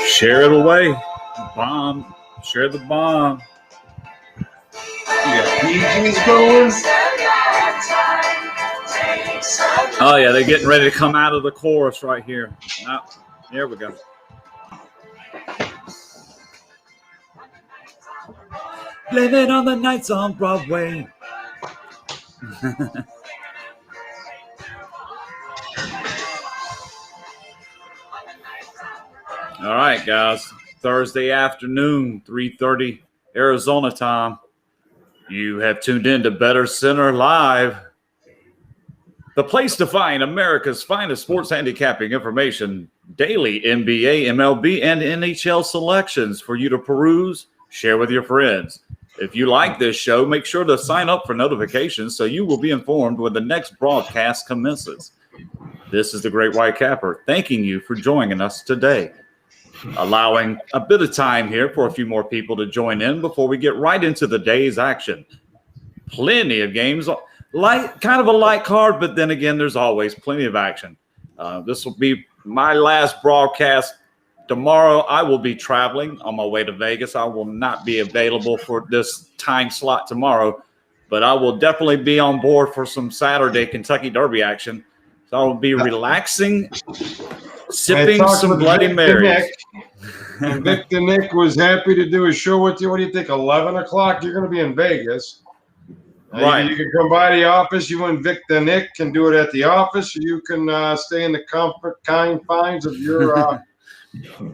Share it away. Bomb. Share the bomb. You got PGs going? Oh, yeah, they're getting ready to come out of the chorus right here. Here we go. Blame it on the nights on Broadway. All right, guys. Thursday afternoon, 3:30 Arizona time. You have tuned in to BettorCenter Live, the place to find America's finest sports handicapping information, daily NBA, MLB, and NHL selections for you to peruse, share with your friends. If you like this show, make sure to sign up for notifications so you will be informed when the next broadcast commences. This is the Great White Capper, thanking you for joining us today. Allowing a bit of time here for a few more people to join in before we get right into the day's action. Plenty of games, kind of a light card, but then again, there's always plenty of action. This will be my last broadcast. Tomorrow, I will be traveling on my way to Vegas. I will not be available for this time slot tomorrow, but I will definitely be on board for some Saturday Kentucky Derby action. So I will be relaxing, sipping some Bloody Marys. And Victor Nick was happy to do a show with you. What do you think, 11 o'clock? You're going to be in Vegas. Right. You can come by the office. You and Victor Nick can do it at the office. Or you can stay in the comfort confines of your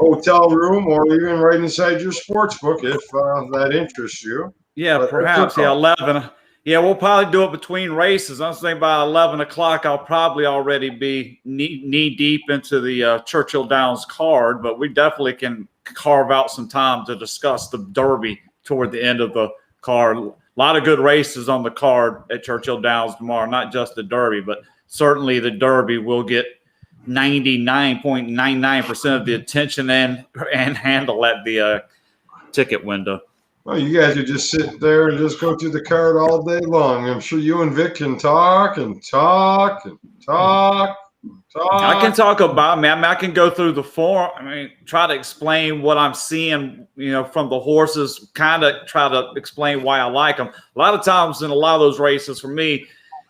hotel room or even right inside your sports book if that interests you. Yeah, but perhaps. Yeah, 11. Yeah, we'll probably do it between races. I'm saying by 11 o'clock, I'll probably already be knee deep into the Churchill Downs card, but we definitely can carve out some time to discuss the Derby toward the end of the card. A lot of good races on the card at Churchill Downs tomorrow, not just the Derby, but certainly the Derby will get 99.99% of the attention and handle at the ticket window. Well, you guys are just sitting there and just go through the card all day long. I'm sure you and Vic can talk and talk and talk and talk. I can talk about, I can go through the form. Try to explain what I'm seeing, from the horses, kind of try to explain why I like them. A lot of times in a lot of those races, for me,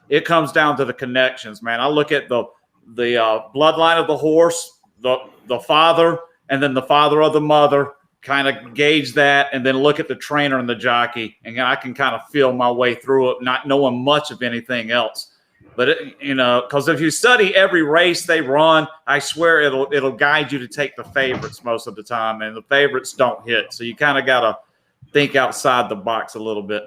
it comes down to the connections, man. I look at the bloodline of the horse, the father, and then the father of the mother, kind of gauge that, and then look at the trainer and the jockey, and I can kind of feel my way through it, not knowing much of anything else. But because if you study every race they run, I swear it'll guide you to take the favorites most of the time, and the favorites don't hit. So you kind of got to think outside the box a little bit.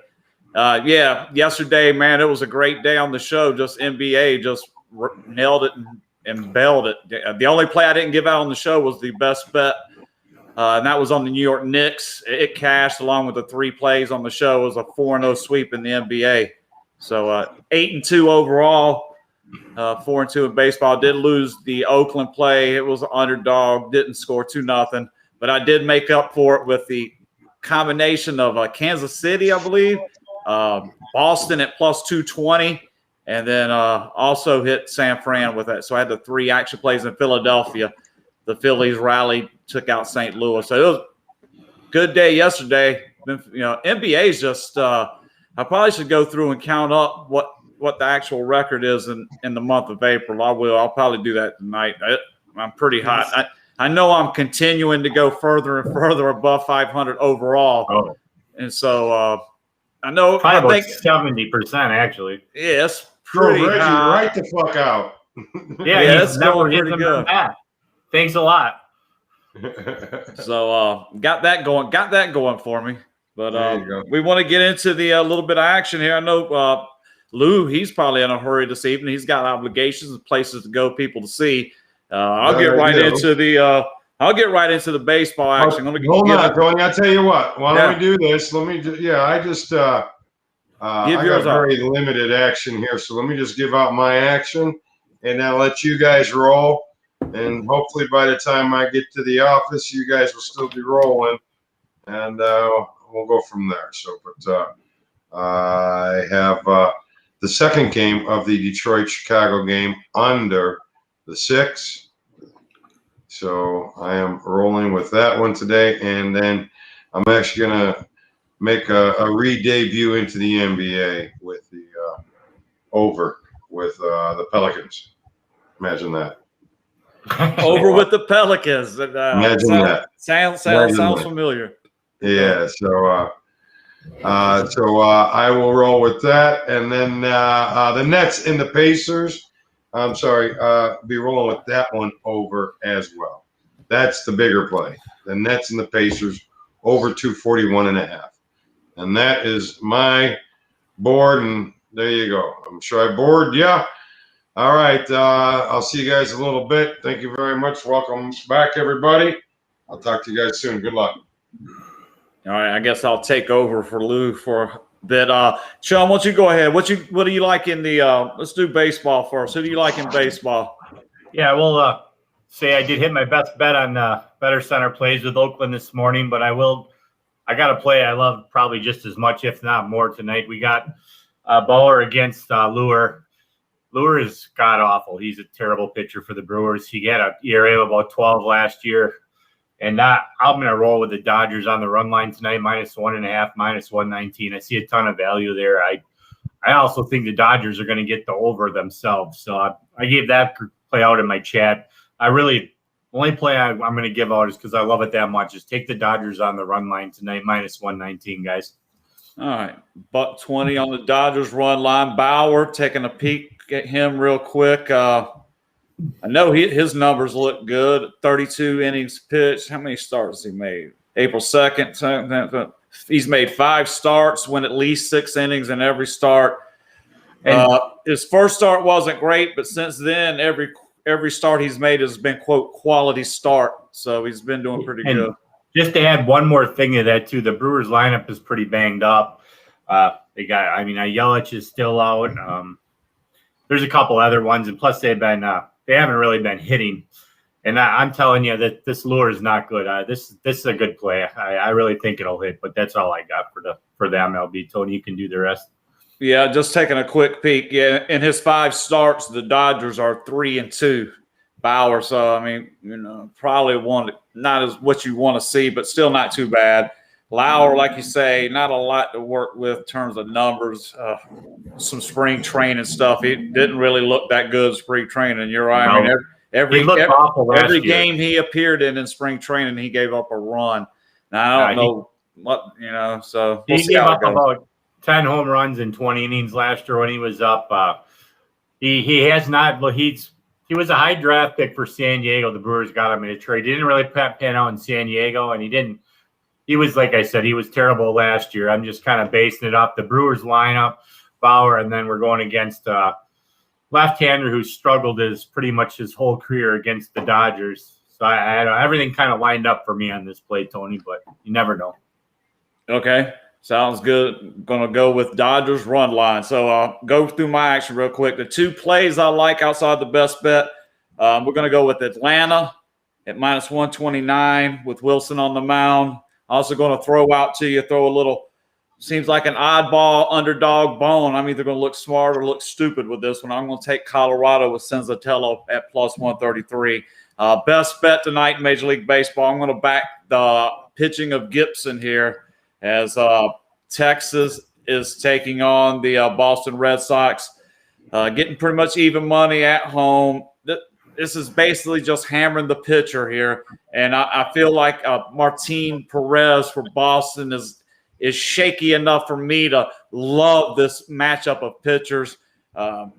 Yesterday, man, it was a great day on the show. Just NBA just nailed it and bailed it. The only play I didn't give out on the show was the best bet. And that was on the New York Knicks. It cashed along with the 3 plays on the show. It was a 4-0 sweep in the NBA. So 8-2 overall, 4-2 in baseball. Did lose the Oakland play. It was an underdog. Didn't score 2-0. But I did make up for it with the combination of Kansas City, I believe, Boston at plus 220, and then also hit San Fran with that. So I had the 3 action plays in Philadelphia. The Phillies rallied, took out St. Louis. So it was a good day yesterday. NBA is just I probably should go through and count up what the actual record is in the month of April. I will. I'll probably do that tonight. I'm pretty hot. I know I'm continuing to go further and further above 500 overall. Oh. And so I know. Probably about 70%, actually. Yes. Pretty Reggie high. right the fuck out. Yeah, that's going pretty good. Thanks a lot. So got that going for me. But we want to get into the little bit of action here. I know Lou, he's probably in a hurry this evening. He's got obligations and places to go, people to see. I'll get right into the baseball action. Hold on, Tony. I'll tell you what. Why don't we do this? I got very limited action here, so let me just give out my action, and then let you guys roll. And hopefully by the time I get to the office, you guys will still be rolling, and we'll go from there. So, but I have the second game of the Detroit-Chicago game under the 6. So I am rolling with that one today. And then I'm actually going to make a re-debut into the NBA with the over with the Pelicans. Imagine that. Over with the Pelicans. Imagine that. Sounds familiar. Yeah. So I will roll with that, and then the Nets and the Pacers. I'm sorry, be rolling with that one over as well. That's the bigger play. The Nets and the Pacers over 241.5, and that is my board. And there you go. I'm sure I bored. Yeah. All right. I'll see you guys in a little bit. Thank you very much. Welcome back, everybody. I'll talk to you guys soon. Good luck. All right, I guess I'll take over for Lou for a bit. Chum, why don't you go ahead? What do you like in the let's do baseball first. Who do you like in baseball? Yeah, well, say I did hit my best bet on BettorCenter plays with Oakland this morning, but I got a play I love probably just as much, if not more, tonight. We got Bauer against Louie. Louie is god-awful. He's a terrible pitcher for the Brewers. He had an ERA of about 12 last year. And I'm going to roll with the Dodgers on the run line tonight, -1.5, -119. I see a ton of value there. I also think the Dodgers are going to get the over themselves. So I gave that play out in my chat. Only play I'm going to give out is because I love it that much. Is take the Dodgers on the run line tonight, -119, guys. All right. $1.20 on the Dodgers run line. Bauer, taking a peek at him real quick. I know his numbers look good. 32 innings pitched. How many starts has he made? April 2nd. He's made 5 starts, went at least 6 innings in every start. His first start wasn't great, but since then, every start he's made has been, quote, quality start. So he's been doing pretty good. Just to add one more thing to that, too, the Brewers lineup is pretty banged up. Yelich is still out. There's a couple other ones, and plus they haven't really been hitting. And I'm telling you that this lure is not good. This is a good play. I really think it'll hit, but that's all I got for the MLB. Tony, you can do the rest. Yeah, just taking a quick peek. Yeah, in his 5 starts, the Dodgers are 3-2. Bauer, so probably not as what you want to see, but still not too bad. Lauer, like you say, not a lot to work with in terms of numbers. Some spring training stuff. He didn't really look that good in spring training. You're right. No. Every game he appeared in spring training, he gave up a run. Now, I don't know what, so we'll he gave up about 10 home runs in 20 innings last year when he was up. He has not – he was a high draft pick for San Diego. The Brewers got him in a trade. He didn't really pan out in San Diego, and he was, like I said, he was terrible last year. I'm just kind of basing it off the Brewers lineup, Bauer, and then we're going against left-hander who struggled pretty much his whole career against the Dodgers. So I had everything kind of lined up for me on this play, Tony, but you never know. Okay. Sounds good. Going to go with Dodgers run line. So I'll go through my action real quick. The 2 plays I like outside the best bet, we're going to go with Atlanta at -129 with Wilson on the mound. Also going to throw a little, seems like an oddball underdog bone. I'm either going to look smart or look stupid with this one. I'm going to take Colorado with Senzatello at +133. Best bet tonight in Major League Baseball. I'm going to back the pitching of Gibson here as Texas is taking on the Boston Red Sox, getting pretty much even money at home. This is basically just hammering the pitcher here, and I feel like Martin Perez for Boston is shaky enough for me to love this matchup of pitchers. I'm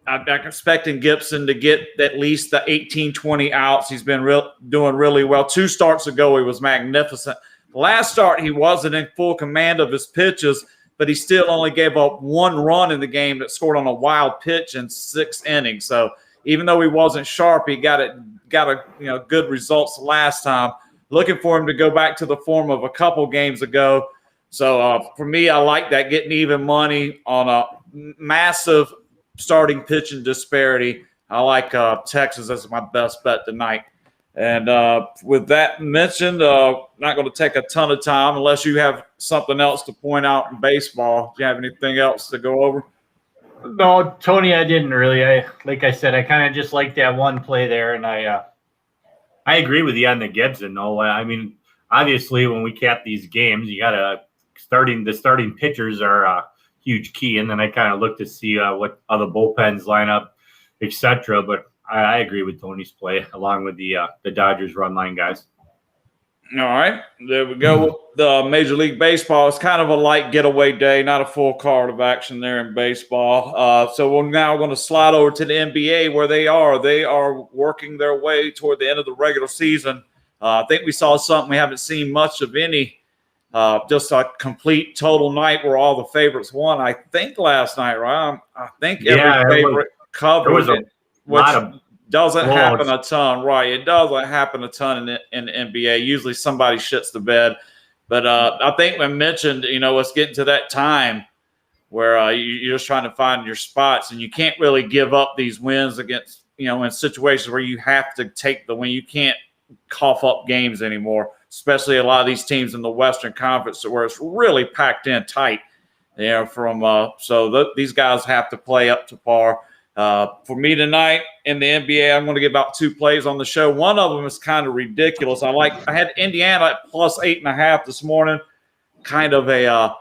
expecting Gibson to get at least the 18, 20 outs. He's been doing really well. 2 starts ago, he was magnificent. Last start, he wasn't in full command of his pitches, but he still only gave up 1 run in the game that scored on a wild pitch in 6 innings. So even though he wasn't sharp, he got good results last time. Looking for him to go back to the form of a couple games ago. So for me, I like that, getting even money on a massive starting pitching disparity. I like Texas as my best bet tonight. And with that mentioned, not going to take a ton of time unless you have something else to point out in baseball. Do you have anything else to go over? No, Tony, I didn't really. Like I said, I kind of just like that one play there, and I agree with you on the Gibson. No, I mean, obviously, when we cap these games, you got to the starting pitchers are a huge key, and then I kind of look to see what other bullpens line up, etc. But I agree with Tony's play along with the Dodgers run line guys. All right, there we go. The Major League Baseball is kind of a light getaway day, not a full card of action there in baseball. So we're now going to slide over to the NBA where they are working their way toward the end of the regular season. I think we saw something we haven't seen much of any, just a complete total night where all the favorites won. I think last night, right? I think every favorite covered it, which doesn't happen a ton, right? It doesn't happen a ton in the NBA. Usually somebody shits the bed. But I think we mentioned, it's getting to that time where you're just trying to find your spots, and you can't really give up these wins against, in situations where you have to take the win. You can't cough up games anymore, especially a lot of these teams in the Western Conference where it's really packed in tight. These guys have to play up to par. For me tonight in the NBA, I'm going to give out 2 plays on the show. One of them is kind of ridiculous. I had Indiana at plus 8.5 this morning. Kind of a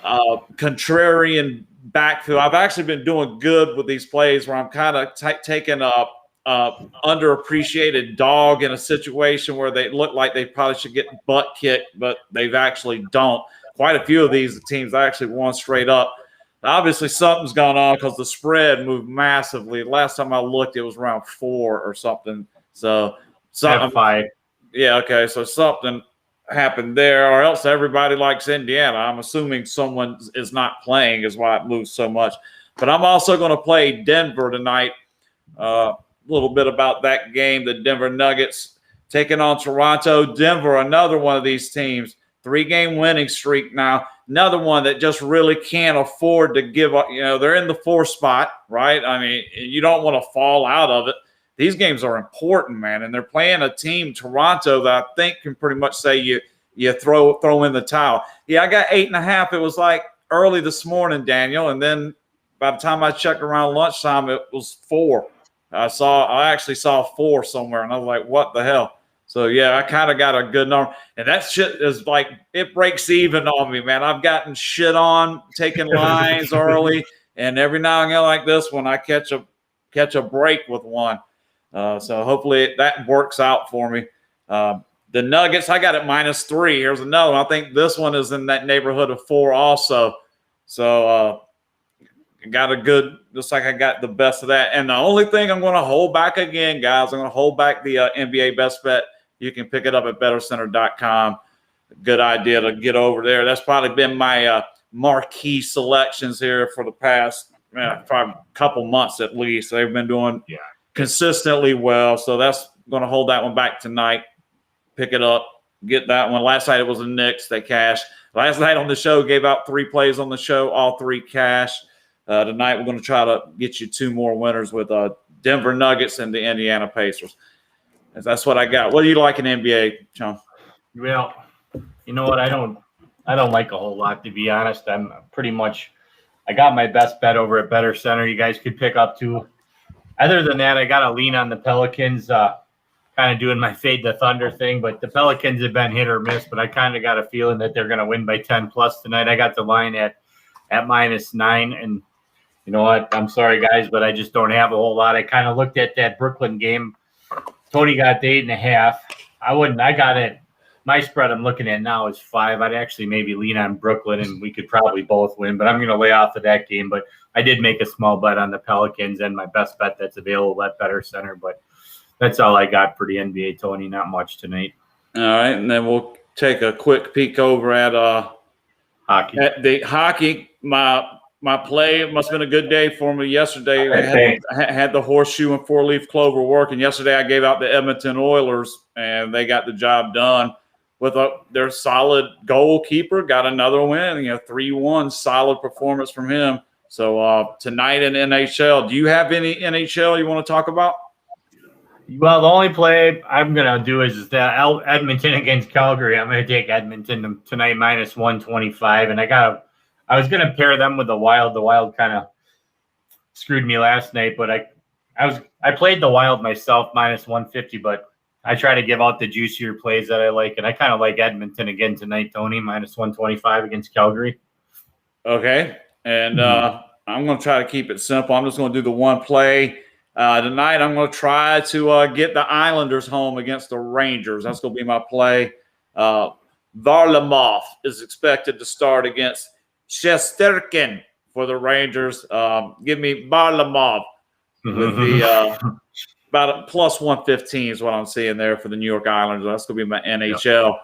contrarian backfield. I've actually been doing good with these plays where I'm kind of taking a underappreciated dog in a situation where they look like they probably should get butt kicked, but they've actually don't. Quite a few of these teams actually won straight up. Obviously, something's gone on because the spread moved massively. Last time I looked, it was around 4 or something. So something 5. Yeah, okay. So something happened there, or else everybody likes Indiana. I'm assuming someone is not playing is why it moves so much. But I'm also going to play Denver tonight. A little bit about that game. The Denver Nuggets taking on Toronto. Denver, another one of these teams. 3-game winning streak now. Another one that just really can't afford to give up. They're in the 4th spot, right? I mean, you don't want to fall out of it. These games are important, man, and they're playing a team, Toronto, that I think can pretty much say you throw in the towel. Yeah, I got 8.5. It was like early this morning, Daniel, and then by the time I checked around lunchtime, it was 4. I actually saw 4 somewhere, and I was like, what the hell? So, yeah, I kind of got a good number. And that shit is like, it breaks even on me, man. I've gotten shit on taking lines early, and every now and then like this one, I catch a break with one. So hopefully that works out for me. The Nuggets, I got it -3. Here's another one. I think this one is in that neighborhood of 4 also. So got a good, looks like I got the best of that. And the only thing I'm going to hold back again, guys, I'm going to hold back the NBA best bet. You can pick it up at BettorCenter.com. Good idea to get over there. That's probably been my marquee selections here for the past couple months at least. They've been doing consistently well. So that's going to hold that one back tonight. Pick it up. Get that one. Last night it was the Knicks. They cashed. Last night on the show, gave out 3 plays on the show. All 3 cash. Tonight we're going to try to get you 2 more winners with Denver Nuggets and the Indiana Pacers. That's what I got. What do you like in NBA, Chum? Well, you know what? I don't like a whole lot, to be honest. I'm pretty much – I got my best bet over at BettorCenter. You guys could pick up too. Other than that, I got to lean on the Pelicans, kind of doing my fade the Thunder thing. But the Pelicans have been hit or miss, but I kind of got a feeling that they're going to win by 10+ tonight. I got the line at -9, and you know what? I'm sorry, guys, but I just don't have a whole lot. I kind of looked at that Brooklyn game. Tony got the 8.5. I got it. My spread I'm looking at now is 5. I'd actually maybe lean on Brooklyn, and we could probably both win, but I'm going to lay off of that game. But I did make a small bet on the Pelicans and my best bet that's available at BettorCenter. But that's all I got for the NBA, Tony. Not much tonight. All right, and then we'll take a quick peek over at hockey. At the hockey. My play, it must have been a good day for me yesterday. I had the horseshoe and 4-leaf clover working. Yesterday I gave out the Edmonton Oilers, and they got the job done with their solid goalkeeper. Got another win, 3-1, solid performance from him. So tonight in NHL, do you have any NHL you want to talk about? Well, the only play I'm going to do is the Edmonton against Calgary. I'm going to take Edmonton tonight -125, and I was going to pair them with the Wild. The Wild kind of screwed me last night, but I played the Wild myself -150, but I try to give out the juicier plays that I like, and I kind of like Edmonton again tonight, Tony, -125 against Calgary. Okay. And I'm going to try to keep it simple. I'm just going to do the one play. Tonight, I'm going to try to get the Islanders home against the Rangers. That's going to be my play. Varlamov is expected to start against Shesterkin for the Rangers. Give me Varlamov with the about a +115 is what I'm seeing there for the New York Islanders. That's going to be my NHL. Yep.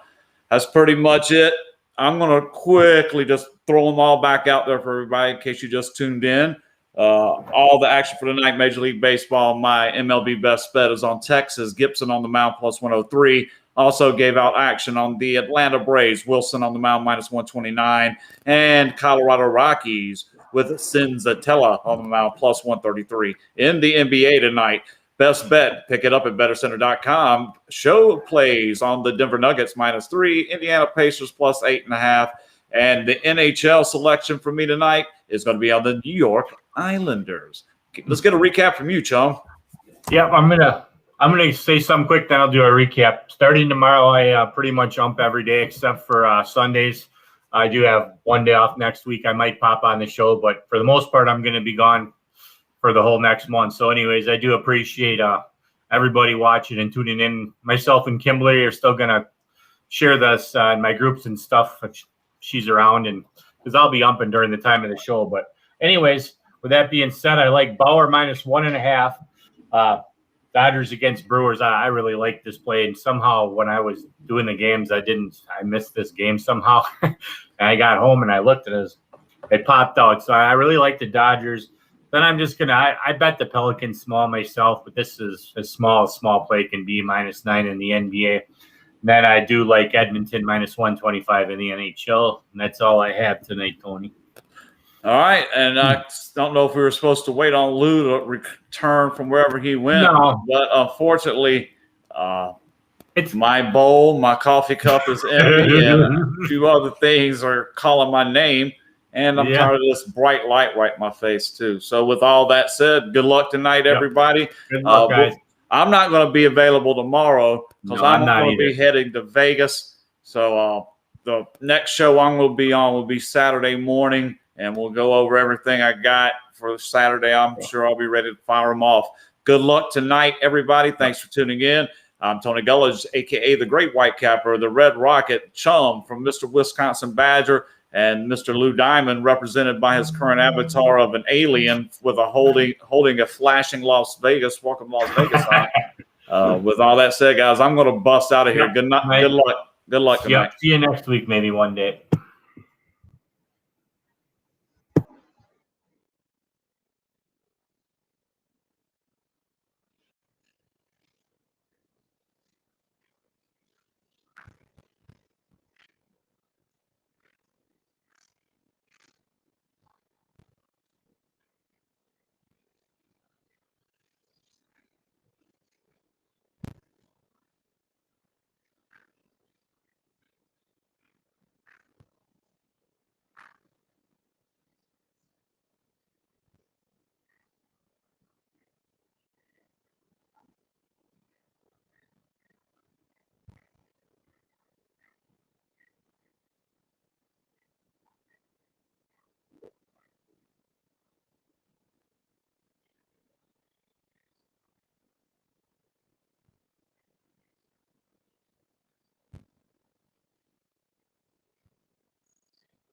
That's pretty much it. I'm going to quickly just throw them all back out there for everybody in case you just tuned in. All the action for tonight, Major League Baseball, my MLB best bet is on Texas. Gibson on the mound +103. Also gave out action on the Atlanta Braves. Wilson on the mound -129. And Colorado Rockies with Senzatella on the mound +133. In the NBA tonight, best bet, pick it up at BettorCenter.com. Show plays on the Denver Nuggets -3, Indiana Pacers +8.5. And the NHL selection for me tonight is going to be on the New York Islanders. Let's get a recap from you, Chum. Yep, I'm gonna say something quick, then I'll do a recap. Starting tomorrow, I pretty much ump every day except for Sundays. I do have one day off next week. I might pop on the show, but for the most part, I'm going to be gone for the whole next month. So anyways, I do appreciate everybody watching and tuning in. Myself and Kimberly are still going to share this in my groups and stuff if she's around, and because I'll be umping during the time of the show. But anyways, with that being said, I like Bauer -1.5. Dodgers against Brewers. I really like this play, and somehow when I was doing the games, I missed this game somehow. And I got home and I looked and it popped out. So I really like the Dodgers. Then I'm just gonna I bet the Pelicans small myself, but this is as small play can be, -9 in the NBA. Then I do like Edmonton -125 in the NHL, and that's all I have tonight, Tony. All right, and I don't know if we were supposed to wait on Lou to return from wherever he went, but unfortunately, it's my bowl, my coffee cup is empty, and a few other things are calling my name, and I'm tired of this bright light right in my face too. So with all that said, good luck tonight, everybody. Good luck, guys. I'm not going to be available tomorrow because I'm going to be heading to Vegas. So the next show I'm going to be on will be Saturday morning. And we'll go over everything I got for Saturday. I'm sure I'll be ready to fire them off. Good luck tonight, everybody. Thanks for tuning in. I'm Tony Gulledge, a.k.a. the Great White Capper, the Red Rocket, Chum from Mr. Wisconsin Badger, and Mr. Lou Diamond, represented by his current avatar of an alien with a holding a flashing Las Vegas, welcome Las Vegas on. With all that said, guys, I'm going to bust out of here. Good night. Good luck. Good luck tonight. See you next week, maybe one day.